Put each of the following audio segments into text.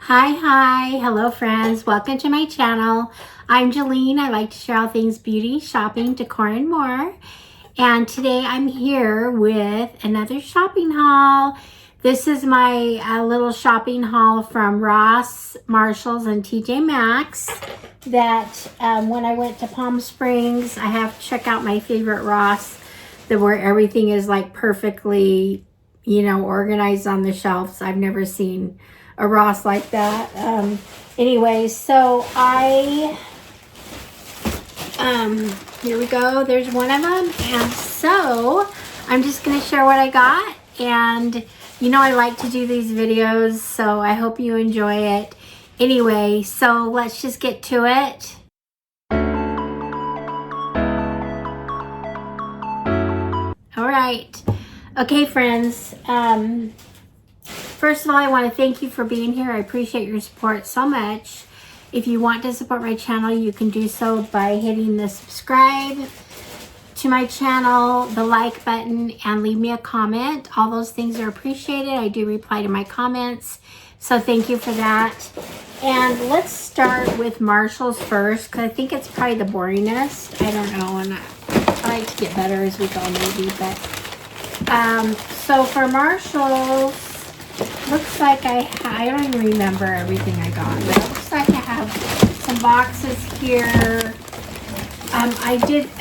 Hi, hello friends, welcome to my channel. I'm Jolene. I like to share all things beauty, shopping, decor, and more. And today I'm here with another shopping haul. This is my little shopping haul from Ross, Marshalls, and TJ Maxx. That when I went to Palm Springs, I have to check out my favorite Ross, where everything is like perfectly, organized on the shelves. I've never seen a Ross like that. Anyway, so here we go. There's one of them. And so I'm just going to share what I got. And I like to do these videos, so I hope you enjoy it. Anyway, so let's just get to it. All right. Okay, friends. First of all, I want to thank you for being here. I appreciate your support so much. If you want to support my channel, you can do so by hitting the subscribe to my channel, the like button, and leave me a comment. All those things are appreciated. I do reply to my comments, so thank you for that. And let's start with Marshalls first, because I think it's probably the boringest. I don't know, and I like to get better as we go maybe, but so for Marshalls, looks like I don't even remember everything I got, but it looks like I have some boxes here.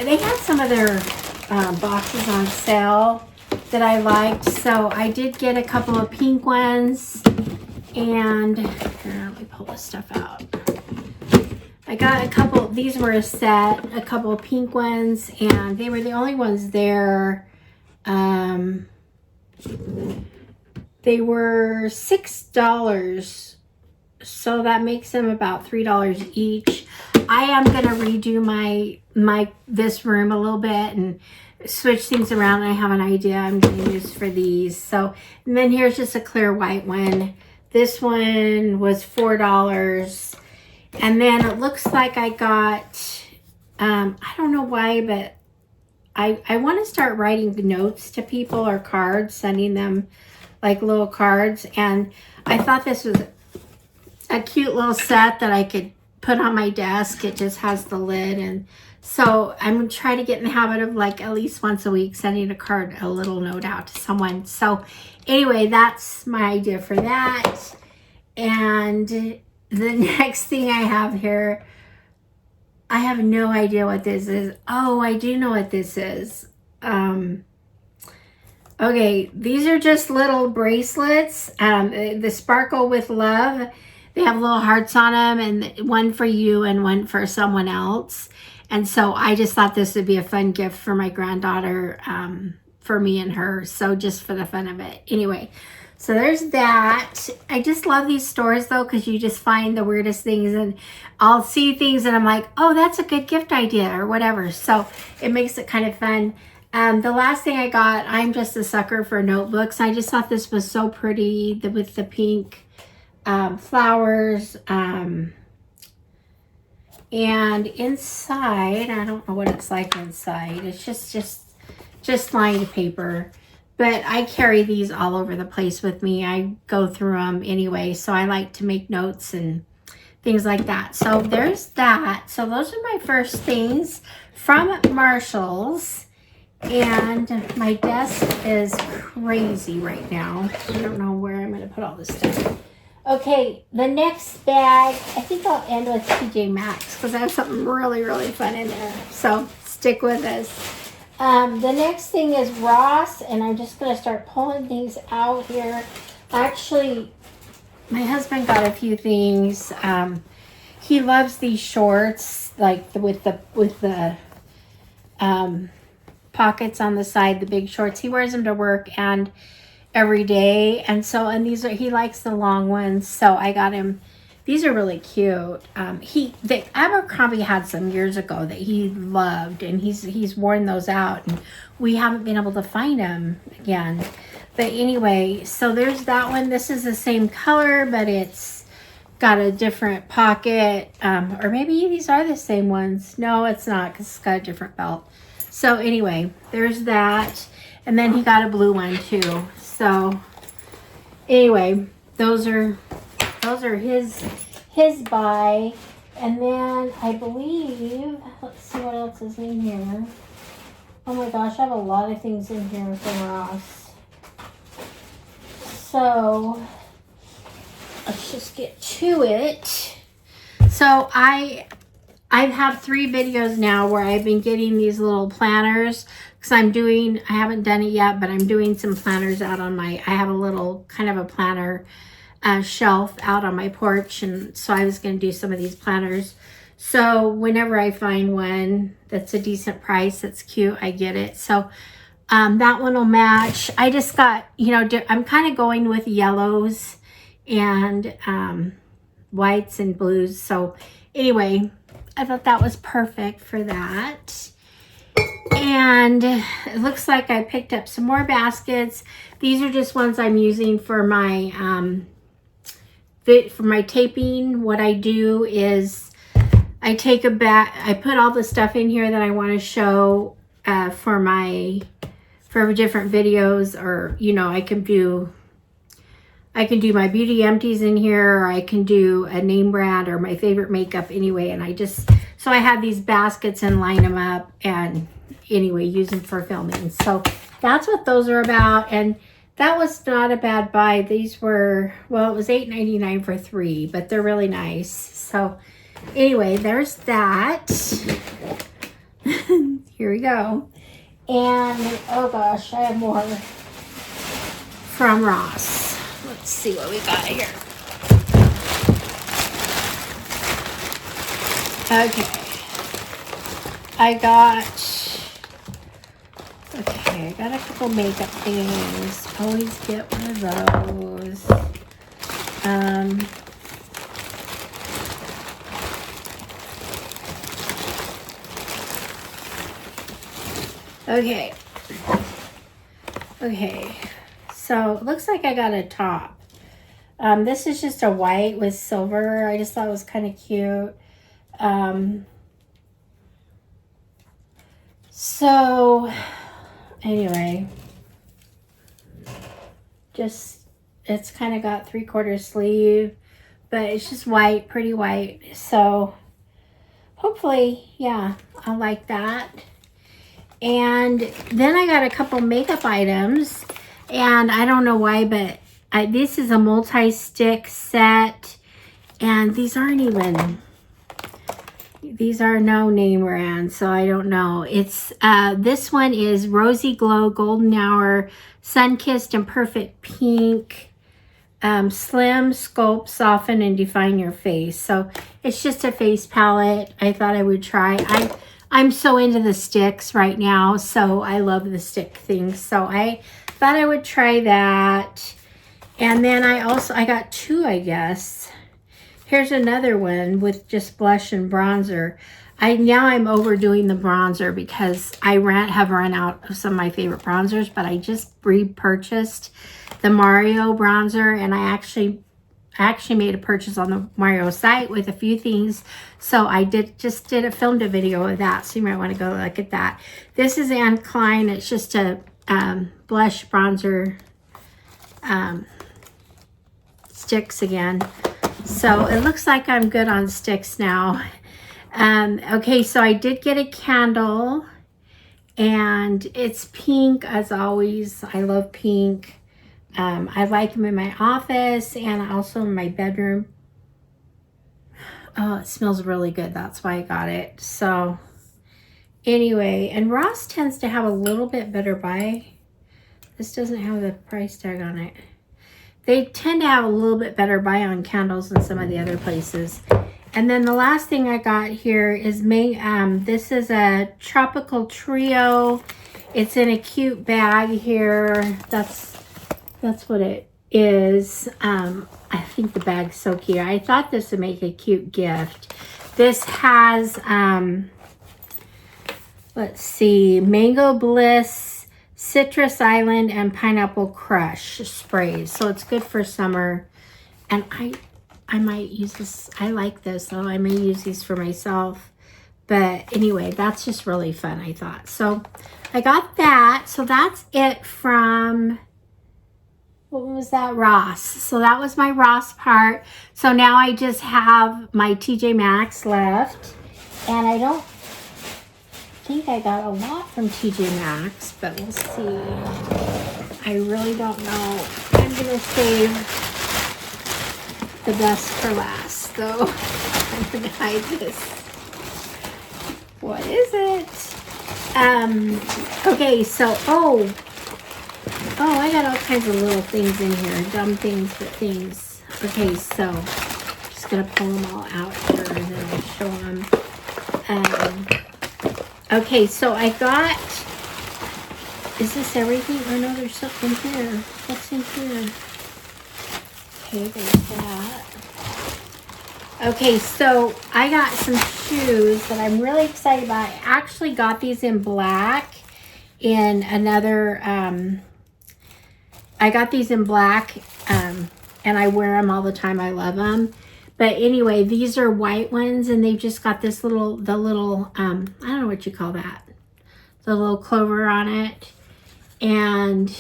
They had some of their boxes on sale that I liked, so I did get a couple of pink ones, and here, let me pull this stuff out. I got a couple, these were a set, a couple of pink ones, and they were the only ones there. They were $6, so that makes them about $3 each. I am going to redo this room a little bit and switch things around. I have an idea I'm going to use for these. So, and then here's just a clear white one. This one was $4. And then it looks like I got, I don't know why, but I want to start writing the notes to people or cards, sending them like little cards, and I thought this was a cute little set that I could put on my desk. It just has the lid, and so I'm gonna try to get in the habit of like at least once a week sending a little note out to someone. So anyway, that's my idea for that. And the next thing I have here, I have no idea what this is. Oh, I do know what this is. Okay, these are just little bracelets. The Sparkle with Love. They have little hearts on them, and one for you and one for someone else. And so I just thought this would be a fun gift for my granddaughter, for me and her. So just for the fun of it. Anyway, so there's that. I just love these stores though, because you just find the weirdest things, and I'll see things and I'm like, oh, that's a good gift idea or whatever. So it makes it kind of fun. The last thing I got, I'm just a sucker for notebooks. I just thought this was so pretty with the pink flowers. And inside, I don't know what it's like inside. It's just lined paper. But I carry these all over the place with me. I go through them anyway, so I like to make notes and things like that. So there's that. So those are my first things from Marshalls. And my desk is crazy right now. I don't know where I'm going to put all this stuff. Okay, the next bag, I think I'll end with TJ Maxx because I have something really, really fun in there. So stick with us. The next thing is Ross, and I'm just going to start pulling things out here. Actually, my husband got a few things. He loves these shorts, like with the pockets on the side, the big shorts. He wears them to work and every day, and these are, he likes the long ones, so I got him. These are really cute. The Abercrombie had some years ago that he loved, and he's worn those out, and we haven't been able to find them again. But anyway, so there's that one. This is the same color, but it's got a different pocket, or maybe these are the same ones. No, it's not, because it's got a different belt. So anyway, there's that. And then he got a blue one too. So anyway, those are those are his buy. And then I believe, let's see what else is in here. Oh my gosh, I have a lot of things in here from Ross. So let's just get to it. So I have 3 videos now where I've been getting these little planners, because I haven't done it yet, but I'm doing some planners out on I have a little kind of a planner shelf out on my porch, and so I was going to do some of these planners. So whenever I find one that's a decent price, that's cute, I get it. So that one will match. I just got, I'm kind of going with yellows and whites and blues. So anyway, I thought that was perfect for that. And it looks like I picked up some more baskets. These are just ones I'm using for my taping. What I do is I take I put all the stuff in here that I want to show for different videos, or I can do my beauty empties in here, or I can do a name brand or my favorite makeup anyway. And so I have these baskets and line them up, and anyway, use them for filming. So that's what those are about. And that was not a bad buy. These were, well, it was $8.99 for 3, but they're really nice. So anyway, there's that. Here we go. And oh gosh, I have more from Ross. Let's see what we got here. Okay. I got a couple makeup things. Always get one of those. Okay. So it looks like I got a top. This is just a white with silver. I just thought it was kind of cute. So anyway, it's kind of got 3/4 sleeve, but it's just white, pretty white. So hopefully, yeah, I'll like that. And then I got a couple makeup items, and I don't know why, but this is a multi-stick set, and these are no name brand, so I don't know. It's this one is Rosy Glow Golden Hour Sun-Kissed and Perfect Pink, Slim, Sculpt, Soften, and Define Your Face. So it's just a face palette. I thought I would try. I'm so into the sticks right now, so I love the stick things. So I thought I would try that. And then I got 2, I guess. Here's another one with just blush and bronzer. Now I'm overdoing the bronzer because I have run out of some of my favorite bronzers, but I just repurchased the Mario bronzer, and I actually made a purchase on the Mario site with a few things. So I filmed a video of that, so you might want to go look at that. This is Anne Klein. It's just a blush bronzer sticks again. So it looks like I'm good on sticks now. Okay, so I did get a candle, and it's pink as always. I love pink. I like them in my office and also in my bedroom. Oh, it smells really good. That's why I got it. So anyway, and Ross tends to have a little bit better buy. This doesn't have the price tag on it. They tend to have a little bit better buy on candles than some of the other places. And then the last thing I got here is this is a tropical trio. It's in a cute bag here. That's what it is. I think the bag's so cute. I thought this would make a cute gift. This has, let's see, Mango Bliss, Citrus Island, and Pineapple Crush sprays. So it's good for summer. And I might use this. I like this, so I may use these for myself. But anyway, that's just really fun, I thought. So I got that. So that's it from what was that? Ross. So that was my Ross part. So now I just have my TJ Maxx left. And I don't think I got a lot from TJ Maxx, but we'll see. I really don't know. I'm going to save the best for last, though. I'm going to hide this. What is it? Okay, so, oh, I got all kinds of little things in here. Dumb things, but things. Okay, so, I'm just going to pull them all out here and then I'll show them. Okay, so I got, is this everything? Oh no, there's something here. What's in here? Okay, there's that. Okay, so I got some shoes that I'm really excited about. I actually got these in black in another, I got these in black, and I wear them all the time. I love them. But anyway, these are white ones, and they've just got this little, I don't know what you call that. The little clover on it. And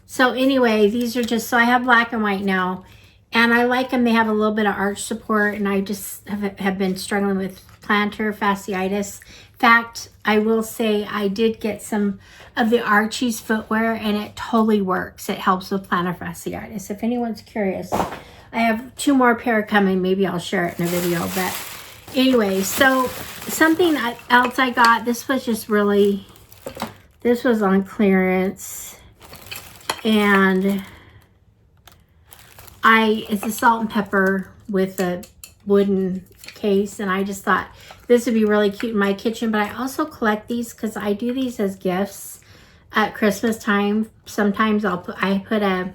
so anyway, these are just, so I have black and white now. And I like them. They have a little bit of arch support, and I just have been struggling with plantar fasciitis. In fact, I will say I did get some of the Archie's footwear, and it totally works. It helps with plantar fasciitis. If anyone's curious, I have 2 more pair coming. Maybe I'll share it in a video. But anyway, so something else I got. This was just really, this was on clearance. And it's a salt and pepper with a wooden case. And I just thought this would be really cute in my kitchen. But I also collect these because I do these as gifts at Christmas time. Sometimes I put a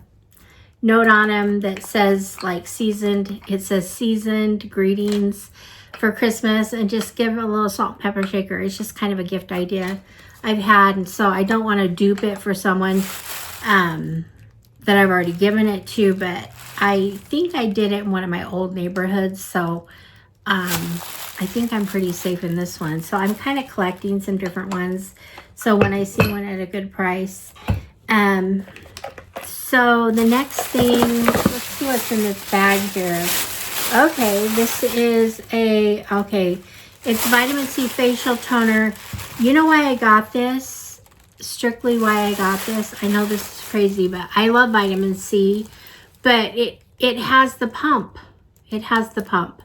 note on them that says like seasoned. It says seasoned greetings for Christmas, and just give a little salt and pepper shaker. It's just kind of a gift idea I've had, and so I don't want to dupe it for someone that I've already given it to, but I think I did it in one of my old neighborhoods, so I think I'm pretty safe in this one. So I'm kind of collecting some different ones, so when I see one at a good price. So the next thing, let's see what's in this bag here. Okay, this is it's vitamin C facial toner. You know why I got this? Strictly why I got this. I know this is crazy, but I love vitamin C, but it has the pump. It has the pump,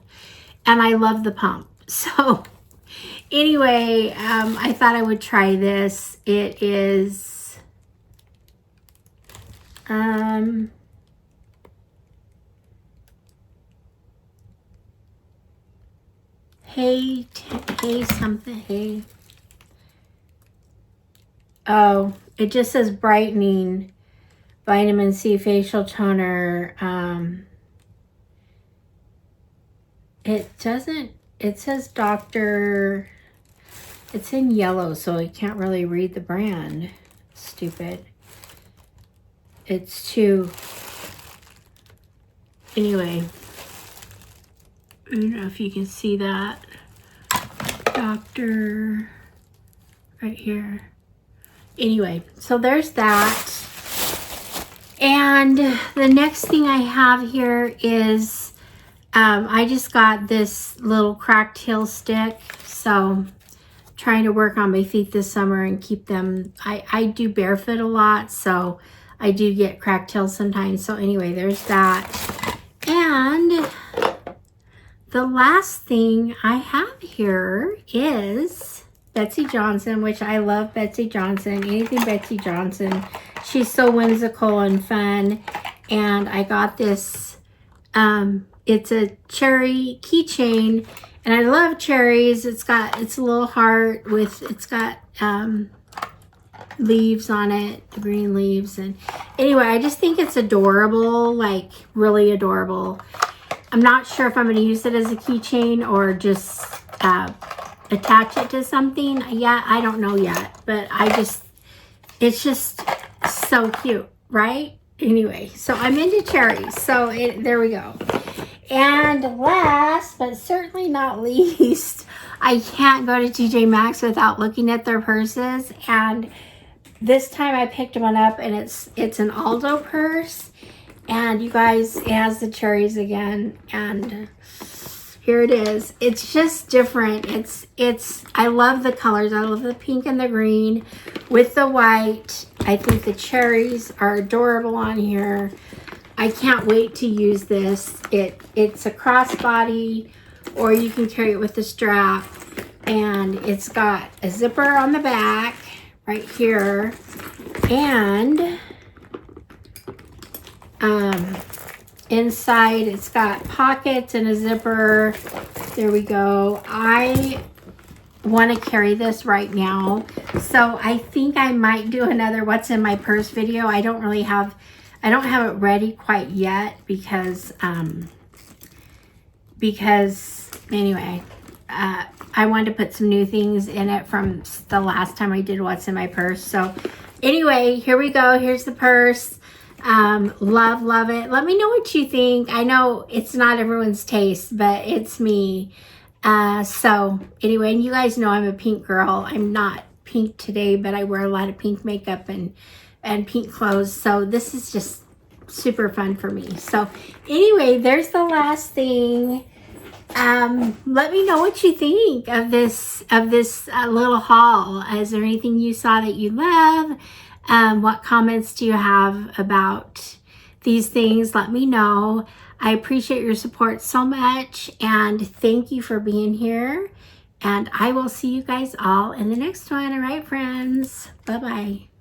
and I love the pump. So anyway, I thought I would try this. It is hey. Oh, it just says brightening vitamin C facial toner. It says Dr. It's in yellow, so I can't really read the brand. Stupid. It's too, anyway, I don't know if you can see that. Doctor, right here. Anyway, so there's that. And the next thing I have here is, I just got this little cracked heel stick. So trying to work on my feet this summer and keep them, I do barefoot a lot, so I do get cracked heels sometimes. So anyway, there's that. And the last thing I have here is Betsy Johnson, which I love Betsy Johnson. Anything Betsy Johnson. She's so whimsical and fun. And I got this, it's a cherry keychain. And I love cherries. It's a little heart with, it's got leaves on it, the green leaves. And anyway, I just think it's adorable, like really adorable. I'm not sure if I'm going to use it as a keychain or just attach it to something. Yeah, I don't know yet, but it's just so cute, right? Anyway, so I'm into cherries. So there we go. And last, but certainly not least, I can't go to TJ Maxx without looking at their purses. And this time I picked one up, and it's an Aldo purse. And you guys, it has the cherries again, and here it is. It's just different. I love the colors. I love the pink and the green with the white. I think the cherries are adorable on here. I can't wait to use this. It's a crossbody, or you can carry it with the strap, and it's got a zipper on the back right here, and inside it's got pockets and a zipper. There we go. I want to carry this right now, so I think I might do another what's in my purse video. I don't have it ready quite yet because anyway, I wanted to put some new things in it from the last time I did what's in my purse. So anyway, here we go. Here's the purse. Love it. Let me know what you think. I know it's not everyone's taste, but it's me. So anyway, and you guys know I'm a pink girl. I'm not pink today, but I wear a lot of pink makeup and pink clothes. So this is just super fun for me. So anyway, there's the last thing. Let me know what you think of this little haul. Is there anything you saw that you love? What comments do you have about these things? Let me know. I appreciate your support so much, and thank you for being here. And I will see you guys all in the next one. All right, friends. Bye-bye.